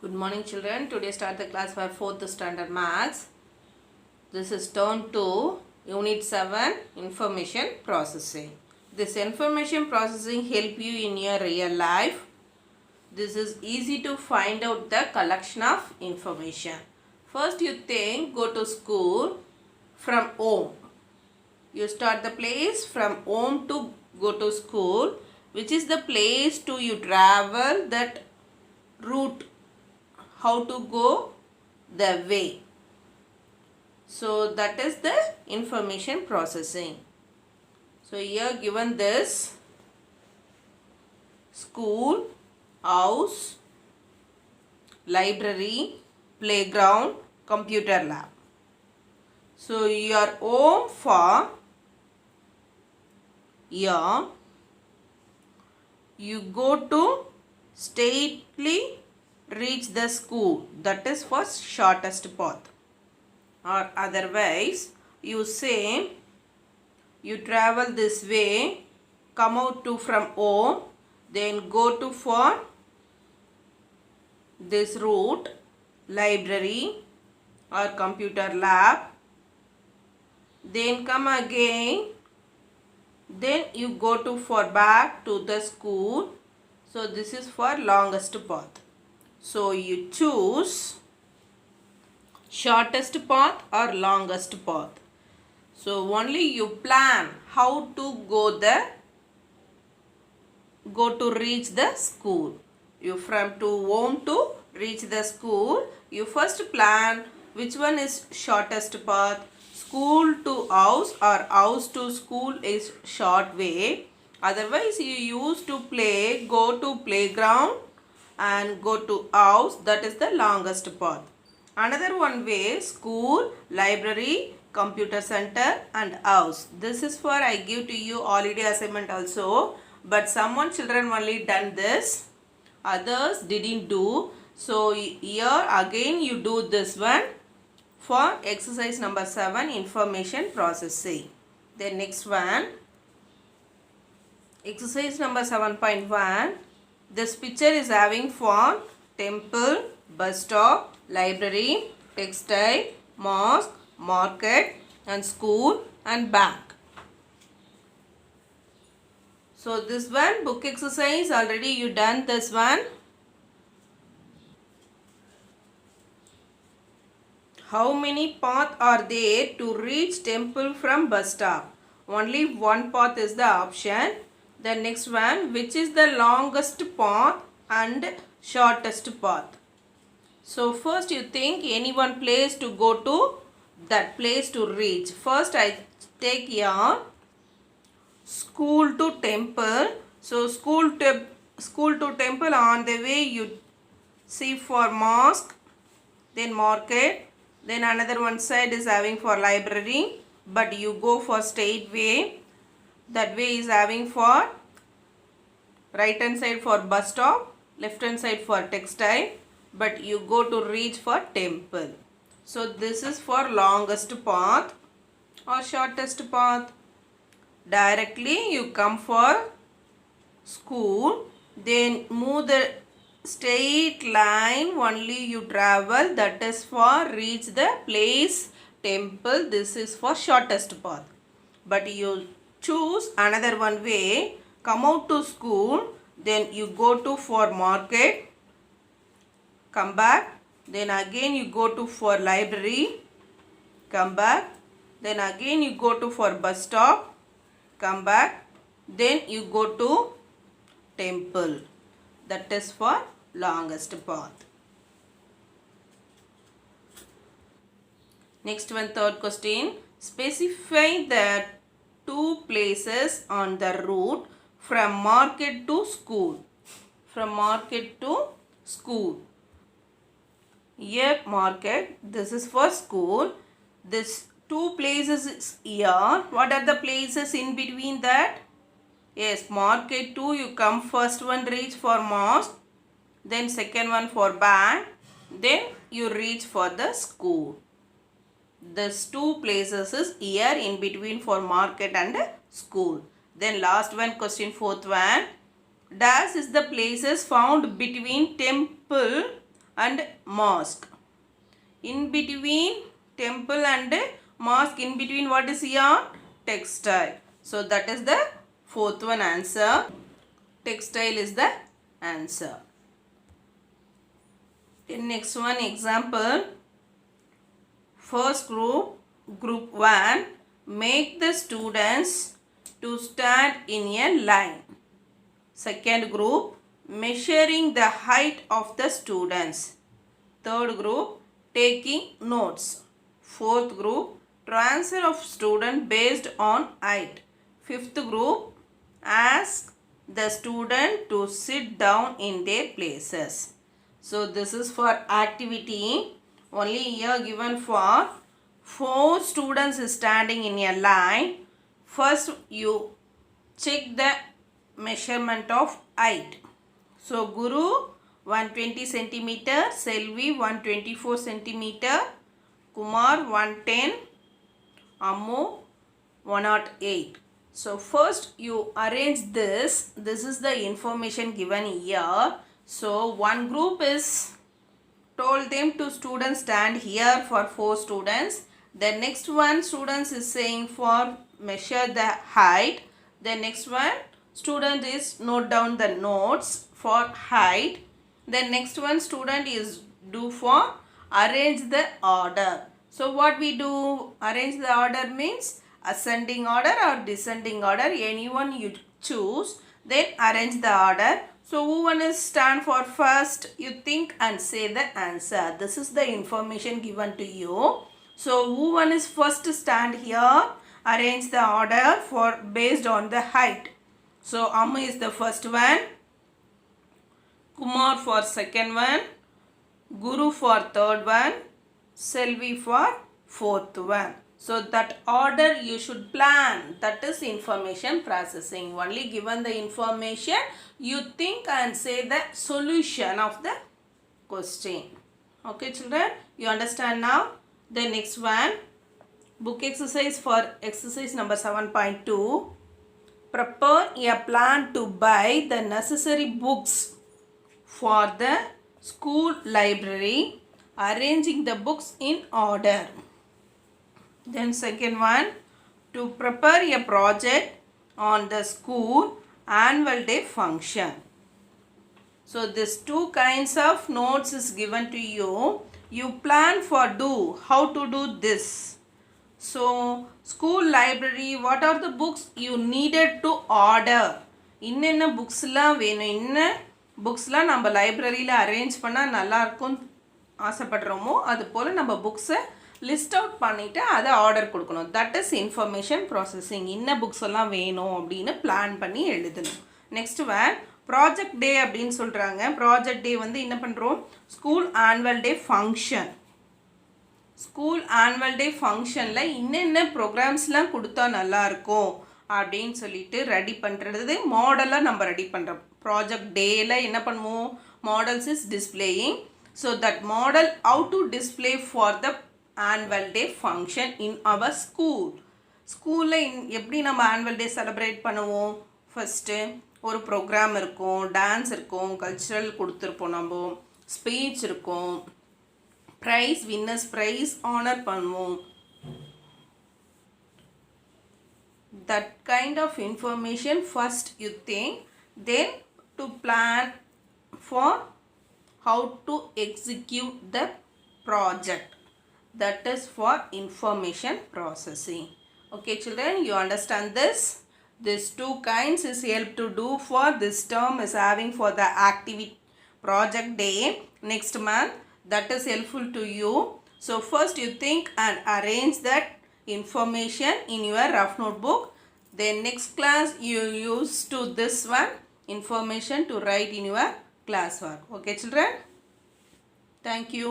Good morning children. Today start the class for 4th standard maths. This is turn 2 unit 7 information processing. This information processing help you in your real life. This is easy to find out the collection of information. First you think go to school from home. You start the place from home to go to school, which is the place to you travel that route, how to go the way. So that is the information processing. So here given this school, house, library, playground, computer lab. So your home for here, you go to straightly reach the school, that is for shortest path, or otherwise you say you travel this way, come out to from home, then go to for this route, library or computer lab, then come again, then you go to for back to the school. So this is for longest path. So you choose shortest path or longest path. So only you plan how to go to reach the school. You from to home to reach the school, you first plan which one is shortest path. School to house or house to school is short way. Otherwise you used to play, go to playground and go to house, that is the longest path. Another one way, school, library, computer center and house. This is for I give to you holiday assignment also, but someone children only done this, others didn't do. So here again you do this one for exercise number 7, information processing. Then next one, exercise number 7.1. This picture is having for temple, bus stop, library, textile, mosque, market and school and bank. So this one book exercise already you done this one. How many paths are there to reach temple from bus stop? Only one path is the option. The next one, which is the longest path and shortest path? So first you think any one place to go to that place to reach. First I take here school to temple. So school to temple, on the way you see for mosque, then market, then another one side is having for library, but you go for straight way. That way is having for right hand side for bus stop, left hand side for textile, but you go to reach for temple. So this is for longest path or shortest path. Directly you come for school, then move the straight line only you travel, that is for reach the place temple. This is for shortest path. But you choose another one way, come out to school, then you go to for market, come back, then again you go to for library, come back, then again you go to for bus stop, come back, then you go to temple. That is for longest path. Next one, third question. Specify the two places on the route from market to school. From market to school. Here market, this is for school. This two places is here. What are the places in between that? Yes, market 2 you come first one reach for mosque, then second one for bank, then you reach for the school. These two places is here in between for market and school. Then last one, question fourth one. Dash is the places found between temple and mosque. In between temple and mosque, in between what is here? Textile. So that is the fourth one answer. Textile is the answer. Next one example. First group, group 1, make the students to stand in a line. Second group, measuring the height of the students. Third group, taking notes. Fourth group, transfer of student based on height. Fifth group, ask the student to sit down in their places. So this is for activity. Only here given for 4 students is standing in a line. First you check the measurement of height. So Guru 120 centimeter, Selvi 124 centimeter, Kumar 110, Ammu 108. So first you arrange this. This is the information given here. So one group is told them to students stand here for 4 students. The next one students is saying for measure the height. The next one student is note down the notes for height. The next one student is do for arrange the order. So what we do? Arrange the order means ascending order or descending order. Anyone you choose. Then arrange the order. So who one is stand for first? You think and say the answer. This is the information given to you. So who one is first stand here? Arrange the order for based on the height. So Amma is the first one. Kumar for second one. Guru for third one. Selvi for fourth one. So that order you should plan. That is information processing. Only given the information, you think and say the solution of the question. Okay children, you understand now? The next one, book exercise for exercise number 7.2. Prepare a plan to buy the necessary books for the school library, arranging the books in order. Then second one, to prepare a project on the school annual day function. So these 2 kinds of notes is given to you. You plan for do, how to do this. So school library, what are the books you needed to order? Inna books la venu, inna books la namba library la arrange panna nalla irukum ஆசைப்படுறோமோ அது போல நம்ம புக்ஸை list out பண்ணிவிட்டு அதை order கொடுக்கணும். That is information processing. இன்ன books எல்லாம் வேணும் அப்படின்னு பிளான் பண்ணி எழுதணும். நெக்ஸ்ட் வேன் ப்ராஜெக்ட் டே அப்படின்னு சொல்கிறாங்க. ப்ராஜெக்ட் டே வந்து என்ன பண்ணுறோம்? School annual day function. School annual day ஃபங்க்ஷனில் என்னென்ன ப்ரோக்ராம்ஸ்லாம் கொடுத்தா நல்லாயிருக்கும் அப்படின்னு சொல்லிட்டு ரெடி பண்ணுறது மாடலாக நம்ம ரெடி பண்ணுறோம். ப்ராஜெக்ட் டேயில் என்ன பண்ணுவோம்? Models is displaying. So that model how to display for the annual day function in our school. ஸ்கூலில் எப்படி நம்ம ஆனுவல் டே செலிப்ரேட் பண்ணுவோம்? ஃபஸ்ட்டு ஒரு ப்ரோக்ராம் இருக்கும், டான்ஸ் இருக்கும், கல்ச்சுரல் கொடுத்துருப்போம், நம்ம ஸ்பீச் இருக்கும், ப்ரைஸ் வின்னர்ஸ் ப்ரைஸ் ஆனர் பண்ணுவோம். That kind of information first you think, then to plan for how to execute the project. That is for information processing. Okay children, you understand this? These 2 kinds is help to do for this term is having for the activity project day next month. That is helpful to you. So first you think and arrange that information in your rough notebook. Then next class you use to this one information to write in your classwork. Okay children, thank you.